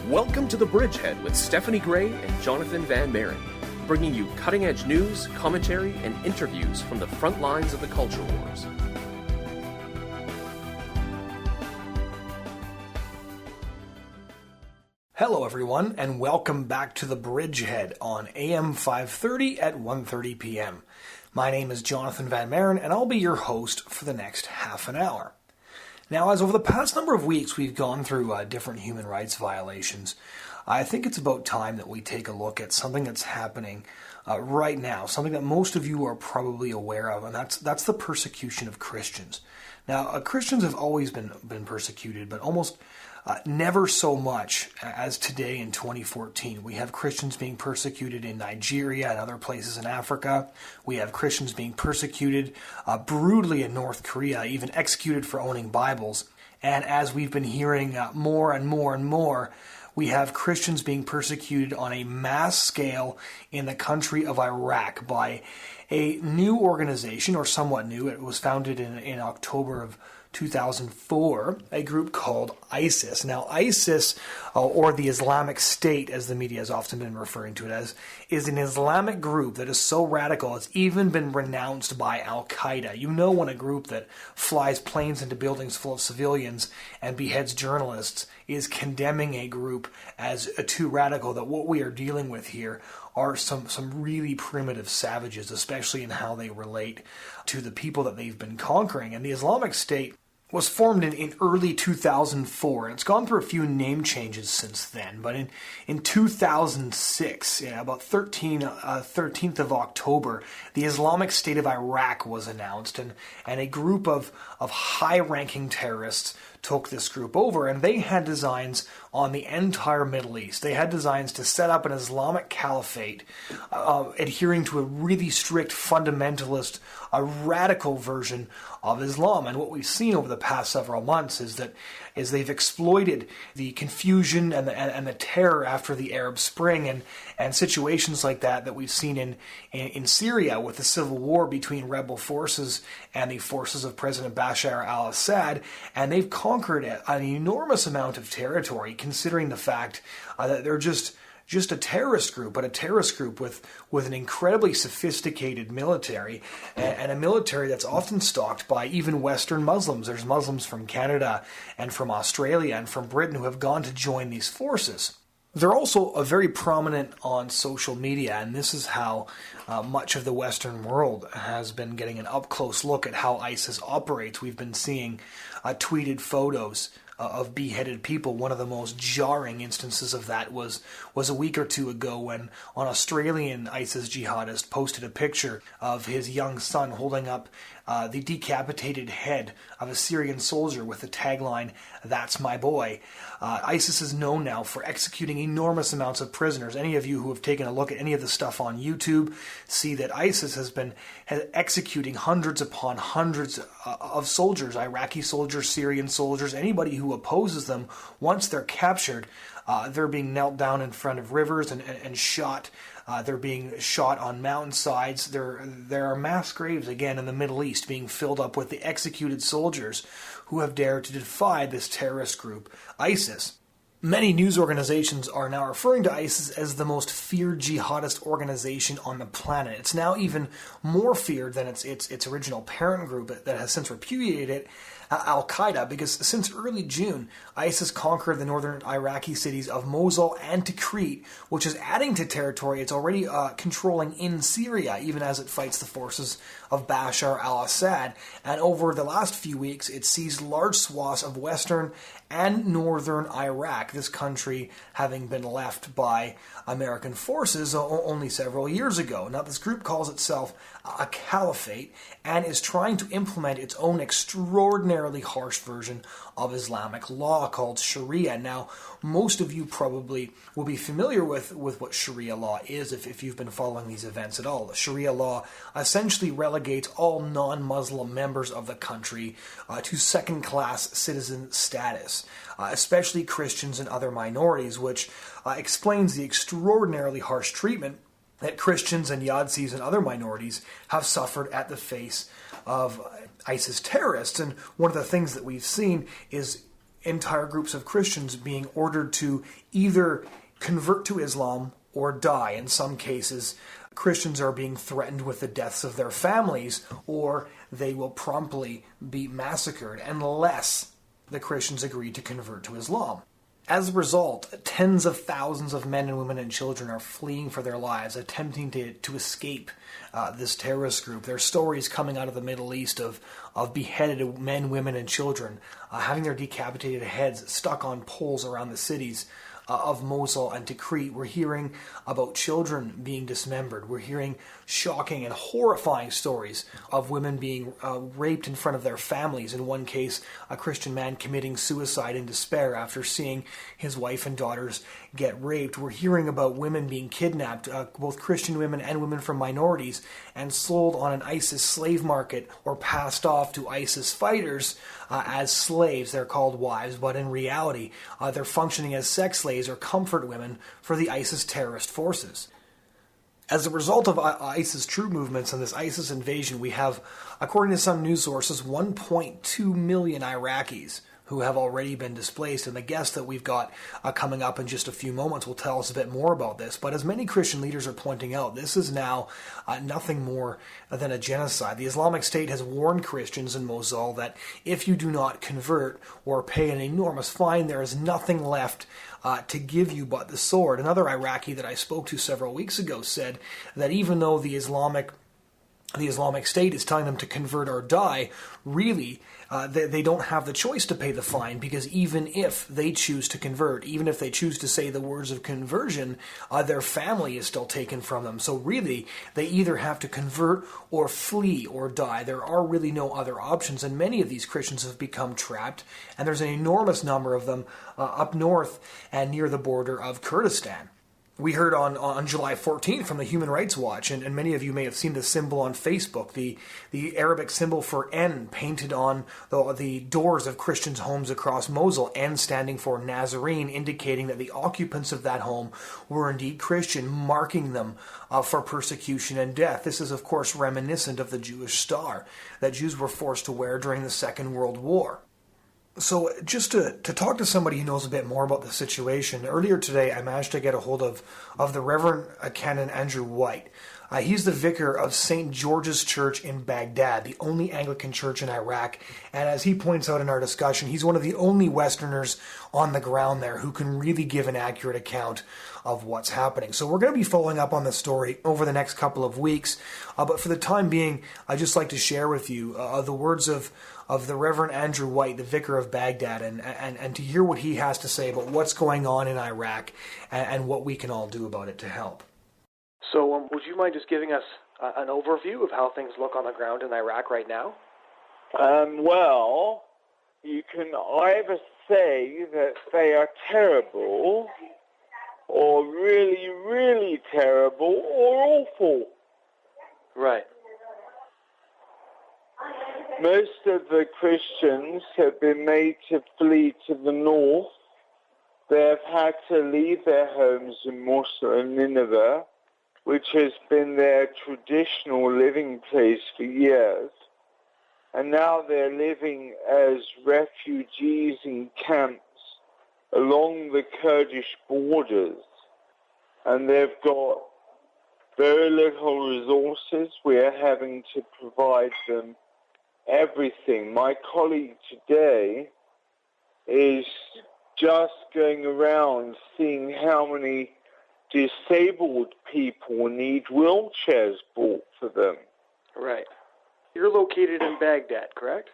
Welcome to the Bridgehead with Stephanie Gray and Jonathon Van Maren, bringing you cutting-edge news, commentary, and interviews from the front lines of the culture wars. Hello everyone, and welcome back to the Bridgehead on AM 530 at 1:30 p.m. My name is Jonathon Van Maren, and I'll be your host for the next half an hour. Now, as over the past number of weeks we've gone through different human rights violations, I think it's about time that we take a look at something that's happening right now, something that most of you are probably aware of, and that's the persecution of Christians. Now, Christians have always been persecuted, but almost never so much as today in 2014. We have Christians being persecuted in Nigeria and other places in Africa. We have Christians being persecuted brutally in North Korea, even executed for owning Bibles. And as we've been hearing more and more and more, we have Christians being persecuted on a mass scale in the country of Iraq by a new organization, or somewhat new. It was founded in October of 2004, a group called ISIS. Now, ISIS, or the Islamic State, as the media has often been referring to it as, is an Islamic group that is so radical it's even been renounced by Al-Qaeda. You know, when a group that flies planes into buildings full of civilians and beheads journalists is condemning a group as too radical, that what we are dealing with here are some really primitive savages, especially in how they relate to the people that they've been conquering. And the Islamic State was formed in early 2004, and it's gone through a few name changes since then. But in 2006, about 13th of October, the Islamic State of Iraq was announced, and a group of high-ranking terrorists took this group over, and they had designs on the entire Middle East. They had designs to set up an Islamic caliphate, adhering to a really strict fundamentalist, a radical version of Islam. And what we've seen over the past several months is they've exploited the confusion and the terror after the Arab Spring and situations like that we've seen in Syria with the civil war between rebel forces and the forces of President Bashar al-Assad, and they've conquered an enormous amount of territory, considering the fact that they're just a terrorist group, but a terrorist group with an incredibly sophisticated military, and a military that's often stalked by even Western Muslims. There's Muslims from Canada and from Australia and from Britain who have gone to join these forces. They're also very prominent on social media, and this is how much of the Western world has been getting an up-close look at how ISIS operates. We've been seeing tweeted photos of beheaded people. One of the most jarring instances of that was a week or two ago when an Australian ISIS jihadist posted a picture of his young son holding up the decapitated head of a Syrian soldier with the tagline, "That's my boy." ISIS is known now for executing enormous amounts of prisoners. Any of you who have taken a look at any of the stuff on YouTube see that ISIS has been executing hundreds upon hundreds of soldiers, Iraqi soldiers, Syrian soldiers, anybody who opposes them. Once they're captured, they're being knelt down in front of rivers and shot. They're being shot on mountainsides. There are mass graves again in the Middle East being filled up with the executed soldiers who have dared to defy this terrorist group, ISIS. Many news organizations are now referring to ISIS as the most feared jihadist organization on the planet. It's now even more feared than its original parent group that has since repudiated it, Al-Qaeda, because since early June, ISIS conquered the northern Iraqi cities of Mosul and Tikrit, which is adding to territory it's already controlling in Syria, even as it fights the forces of Bashar al-Assad. And over the last few weeks, it seized large swaths of western and northern Iraq, this country having been left by American forces only several years ago. Now, this group calls itself a caliphate and is trying to implement its own extraordinarily harsh version of Islamic law called Sharia. Now, most of you probably will be familiar with what Sharia law is if you've been following these events at all. The Sharia law essentially relegates all non-Muslim members of the country to second-class citizen status, especially Christians and other minorities, which explains the extraordinarily harsh treatment that Christians and Yazidis and other minorities have suffered at the face of ISIS terrorists. And one of the things that we've seen is entire groups of Christians being ordered to either convert to Islam or die. In some cases, Christians are being threatened with the deaths of their families, or they will promptly be massacred unless the Christians agree to convert to Islam. As a result, tens of thousands of men and women and children are fleeing for their lives, attempting to escape this terrorist group. There are stories coming out of the Middle East of beheaded men, women, and children having their decapitated heads stuck on poles around the cities of Mosul and Tikrit. We're hearing about children being dismembered. We're hearing shocking and horrifying stories of women being raped in front of their families. In one case, a Christian man committing suicide in despair after seeing his wife and daughters get raped. We're hearing about women being kidnapped, both Christian women and women from minorities, and sold on an ISIS slave market or passed off to ISIS fighters as slaves. They're called wives, but in reality, they're functioning as sex slaves or comfort women for the ISIS terrorist forces. As a result of ISIS troop movements and this ISIS invasion, we have, according to some news sources, 1.2 million Iraqis who have already been displaced. And the guest that we've got coming up in just a few moments will tell us a bit more about this. But as many Christian leaders are pointing out, this is now nothing more than a genocide. The Islamic State has warned Christians in Mosul that if you do not convert or pay an enormous fine, there is nothing left to give you but the sword. Another Iraqi that I spoke to several weeks ago said that even though the Islamic State is telling them to convert or die, really, they don't have the choice to pay the fine, because even if they choose to convert, even if they choose to say the words of conversion, their family is still taken from them. So really, they either have to convert or flee or die. There are really no other options, and many of these Christians have become trapped, and there's an enormous number of them up north and near the border of Kurdistan. We heard on July 14th from the Human Rights Watch, and many of you may have seen the symbol on Facebook, the Arabic symbol for N painted on the doors of Christians' homes across Mosul, N standing for Nazarene, indicating that the occupants of that home were indeed Christian, marking them for persecution and death. This is, of course, reminiscent of the Jewish star that Jews were forced to wear during the Second World War. So just to talk to somebody who knows a bit more about the situation, earlier today I managed to get a hold of the Reverend Canon Andrew White. He's the vicar of St. George's Church in Baghdad, the only Anglican church in Iraq. And as he points out in our discussion, he's one of the only Westerners on the ground there who can really give an accurate account of what's happening. So we're going to be following up on this story over the next couple of weeks. But for the time being, I'd just like to share with you the words of the Reverend Andrew White, the vicar of Baghdad, and to hear what he has to say about what's going on in Iraq and what we can all do about it to help. So would you mind just giving us an overview of how things look on the ground in Iraq right now? Well, you can either say that they are terrible, or really, really terrible, or awful. Right. Most of the Christians have been made to flee to the north. They have had to leave their homes in Mosul and Nineveh, which has been their traditional living place for years. And now they're living as refugees in camps along the Kurdish borders. And they've got very little resources. We are having to provide them everything. My colleague today is just going around seeing how many disabled people need wheelchairs bought for them. Right. You're located in Baghdad, correct?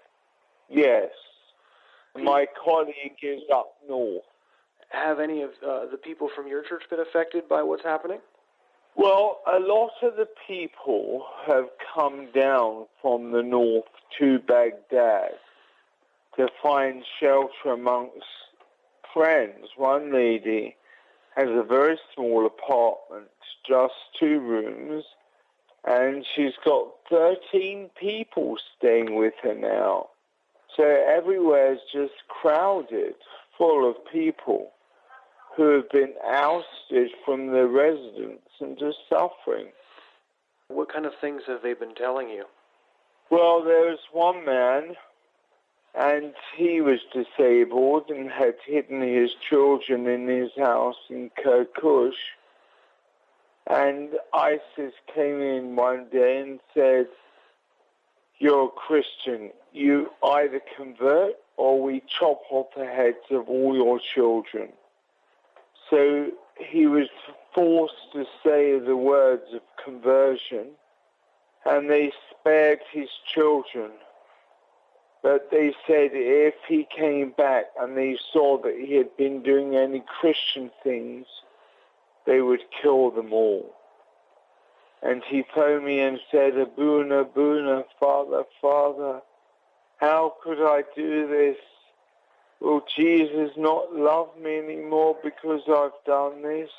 Yes. My colleague is up north. Have any of the people from your church been affected by what's happening? Well, a lot of the people have come down from the north to Baghdad to find shelter amongst friends. One lady has a very small apartment, just 2 rooms, and she's got 13 people staying with her now. So everywhere's just crowded, full of people who have been ousted from their residence and just suffering. What kind of things have they been telling you? Well, there's one man, and he was disabled and had hidden his children in his house in Kirkush. And ISIS came in one day and said, "You're a Christian. You either convert or we chop off the heads of all your children." So he was forced to say the words of conversion, and they spared his children. But they said if he came back and they saw that he had been doing any Christian things, they would kill them all. And he phoned me and said, "Abuna, Abuna, Father, Father, how could I do this? Will Jesus not love me anymore because I've done this?"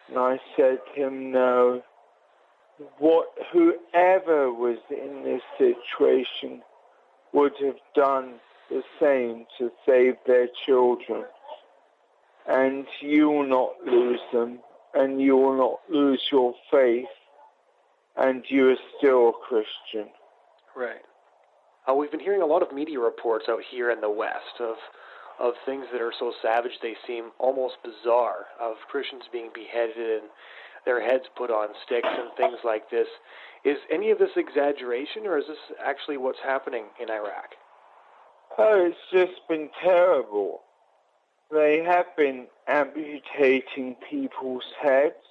And I said to him, "No. Whoever was in this situation would have done the same to save their children. And you will not lose them, and you will not lose your faith, and you are still a Christian." Right. We've been hearing a lot of media reports out here in the West of things that are so savage they seem almost bizarre, of Christians being beheaded and their heads put on sticks and things like this. Is any of this exaggeration, or is this actually what's happening in Iraq? Oh, it's just been terrible. They have been amputating people's heads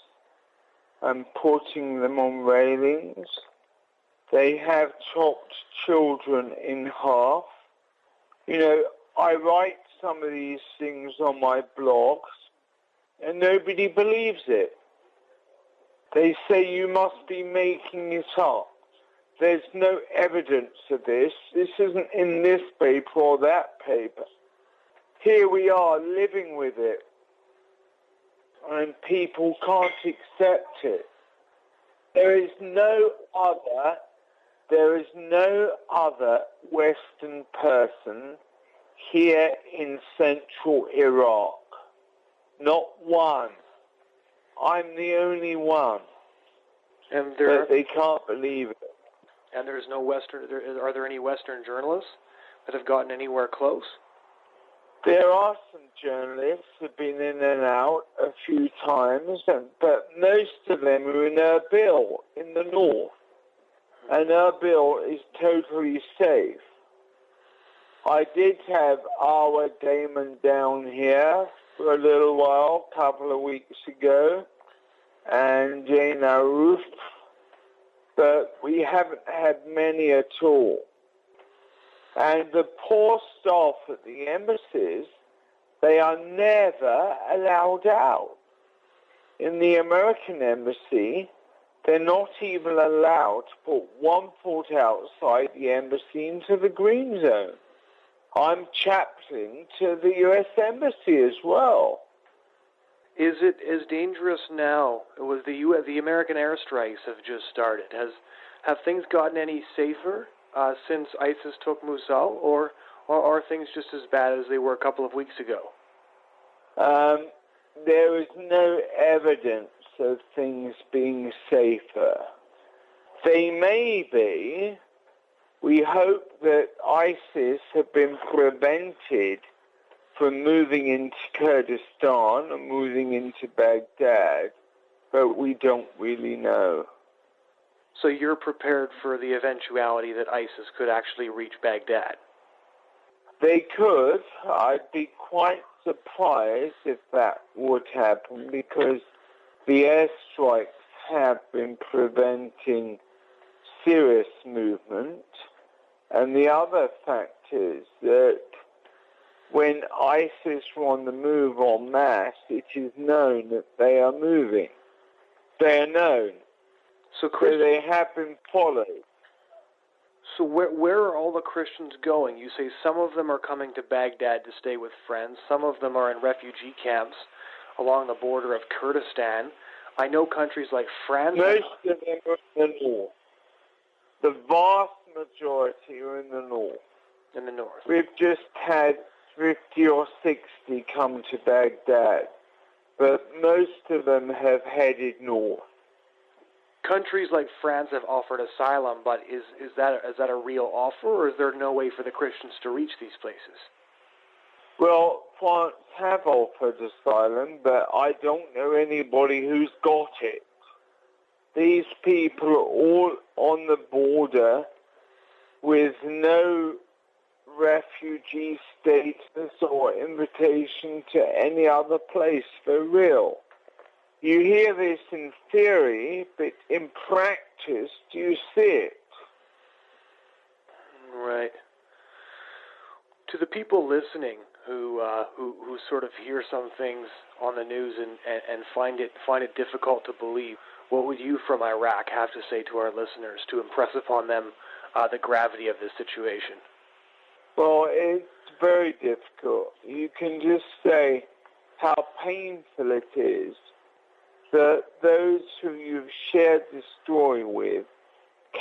and putting them on railings. They have chopped children in half. You know, I write some of these things on my blogs, and nobody believes it. They say you must be making it up. There's no evidence of this. This isn't in this paper or that paper. Here we are living with it, and people can't accept it. There is no other Western person here in central Iraq. Not one. I'm the only one. And but they can't believe it. And there's no Western. Are there any Western journalists that have gotten anywhere close? There are some journalists who have been in and out a few times, but most of them are in Erbil in the north. And Erbil is totally safe. I did have our Damon down here for a little while, a couple of weeks ago, and Jane Aruf, but we haven't had many at all. And the poor staff at the embassies, they are never allowed out. In the American embassy, they're not even allowed to put 1 foot outside the embassy into the green zone. I'm chaplain to the U.S. Embassy as well. Is it as dangerous now? The American airstrikes have just started. Have things gotten any safer since ISIS took Mosul, or are things just as bad as they were a couple of weeks ago? There is no evidence of things being safer. They may be. We hope that ISIS have been prevented from moving into Kurdistan and moving into Baghdad, but we don't really know. So you're prepared for the eventuality that ISIS could actually reach Baghdad? They could. I'd be quite surprised if that would happen, because the airstrikes have been preventing serious movement. And the other fact is that when ISIS are on the move en masse, it is known that they are moving. They are known. So they have been followed. So where are all the Christians going? You say some of them are coming to Baghdad to stay with friends. Some of them are in refugee camps along the border of Kurdistan. I know countries like France. Most of them are in the north. The vast majority are in the north. In the north. We've just had 50 or 60 come to Baghdad, but most of them have headed north. countries like France have offered asylum, but is that a real offer, or is there no way for the Christians to reach these places? Well, France have offered asylum, but I don't know anybody who's got it. These people are all on the border with no refugee status or invitation to any other place for real. You hear this in theory, but in practice, do you see it? Right. To the people listening who sort of hear some things on the news and find it difficult to believe, what would you from Iraq have to say to our listeners to impress upon them the gravity of this situation? Well, it's very difficult. You can just say how painful it is that those who you've shared the story with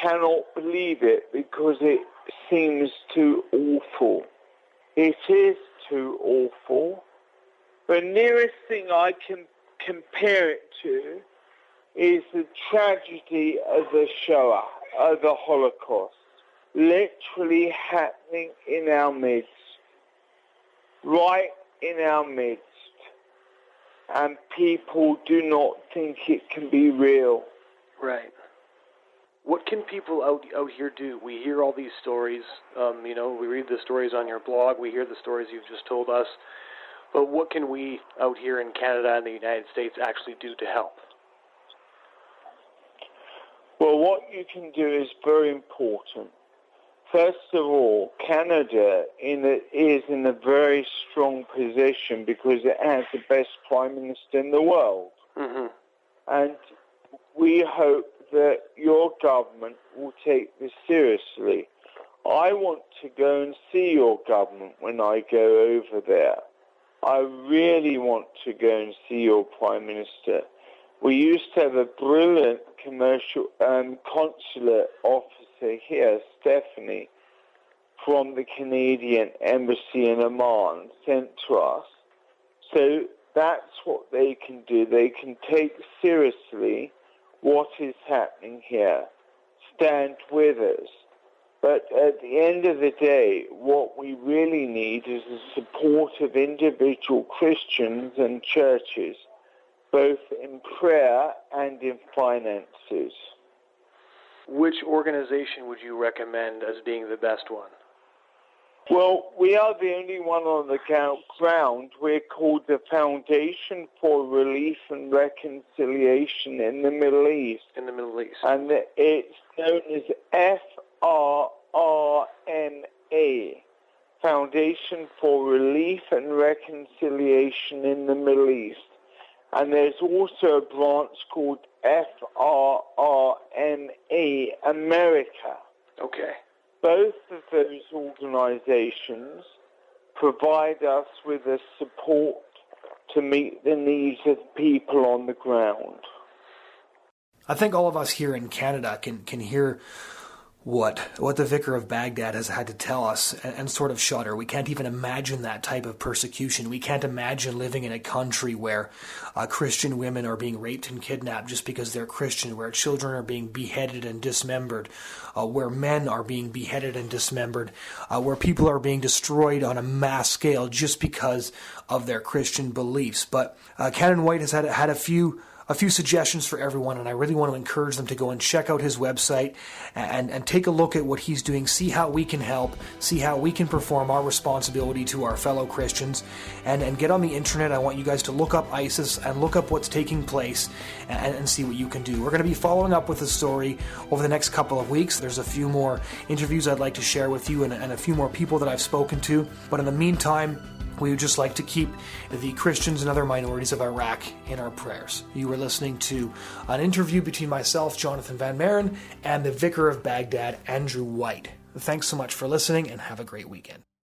cannot believe it because it seems too awful. It is too awful. The nearest thing I can compare it to is the tragedy of the Shoah, of the Holocaust, literally happening in our midst, right in our midst, and people do not think it can be real. Right. What can people out here do? We hear all these stories, we read the stories on your blog, we hear the stories you've just told us, but what can we out here in Canada and the United States actually do to help? Well, what you can do is very important. First of all, Canada is in a very strong position because it has the best Prime Minister in the world. Mm-hmm. And we hope that your government will take this seriously. I want to go and see your government when I go over there. I really want to go and see your Prime Minister. We used to have a brilliant commercial consulate officer here, Stephanie, from the Canadian Embassy in Amman, sent to us. So that's what they can do. They can take seriously what is happening here, stand with us. But at the end of the day, what we really need is the support of individual Christians and churches, both in prayer and in finances. Which organization would you recommend as being the best one? Well, we are the only one on the ground. We're called the Foundation for Relief and Reconciliation in the Middle East. In the Middle East. And it's known as FRRMA, Foundation for Relief and Reconciliation in the Middle East. And there's also a branch called FRRMA America. Okay. Both of those organizations provide us with the support to meet the needs of people on the ground. I think all of us here in Canada can hear what the Vicar of Baghdad has had to tell us and sort of shudder. We can't even imagine that type of persecution. We can't imagine living in a country where Christian women are being raped and kidnapped just because they're Christian, where children are being beheaded and dismembered, where men are being beheaded and dismembered, where people are being destroyed on a mass scale just because of their Christian beliefs. But Canon White has had a few suggestions for everyone, and I really want to encourage them to go and check out his website and take a look at what he's doing, see how we can help, see how we can perform our responsibility to our fellow Christians, and get on the internet. I want you guys to look up ISIS and look up what's taking place and see what you can do. We're going to be following up with the story over the next couple of weeks. There's a few more interviews I'd like to share with you and a few more people that I've spoken to, but in the meantime, we would just like to keep the Christians and other minorities of Iraq in our prayers. You were listening to an interview between myself, Jonathon Van Maren, and the Vicar of Baghdad, Andrew White. Thanks so much for listening, and have a great weekend.